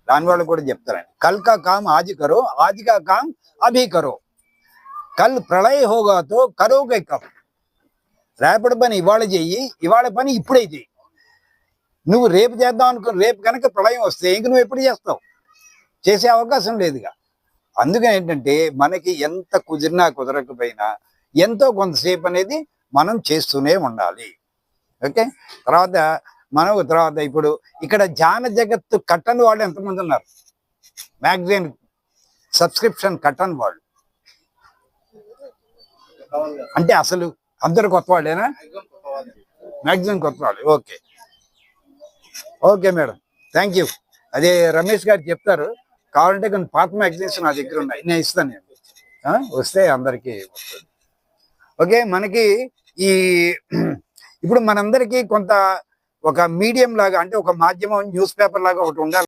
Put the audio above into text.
దాని వాళ్ళు కూడా చెప్తారండి, కల్ కా కామ్ ఆజ్ కా కామ్ అభీ కరో, కల్ ప్రళయ హోగాతో కరోగే కబ్. రేపటి పని ఇవాళ చెయ్యి, ఇవాళ పని ఇప్పుడే చెయ్యి. నువ్వు రేపు చేద్దాం అనుకుని రేపు కనుక ప్రళయం వస్తే ఇంక నువ్వు ఎప్పుడు చేస్తావు? చేసే అవకాశం లేదుగా. అందుకని ఏంటంటే మనకి ఎంత కుదిరినా కుదరకపోయినా ఎంతో కొంతసేపు అనేది మనం చేస్తూనే ఉండాలి. ఓకే, తర్వాత ఇప్పుడు ఇక్కడ జాన జగత్తు కట్టని వాళ్ళు ఎంతమంది ఉన్నారు? మ్యాగజైన్ సబ్స్క్రిప్షన్ కట్టని వాళ్ళు అంటే అసలు అందరు కొత్త వాళ్ళేనా? మ్యాగజైన్ కొత్త వాళ్ళు. Okay okay madam, thank you. అదే రమేష్ గారు చెప్తారు, కావాలంటే కొన్ని పాత మ్యాగజైన్స్ నా దగ్గర ఉన్నాయి, నేను ఇస్తాను. నేను వస్తే అందరికీ వస్తుంది. ఓకే, మనకి ఈ ఇప్పుడు మనందరికీ కొంత ఒక మీడియం లాగా, అంటే ఒక మాధ్యమం, న్యూస్ పేపర్ లాగా ఒకటి ఉండాలి.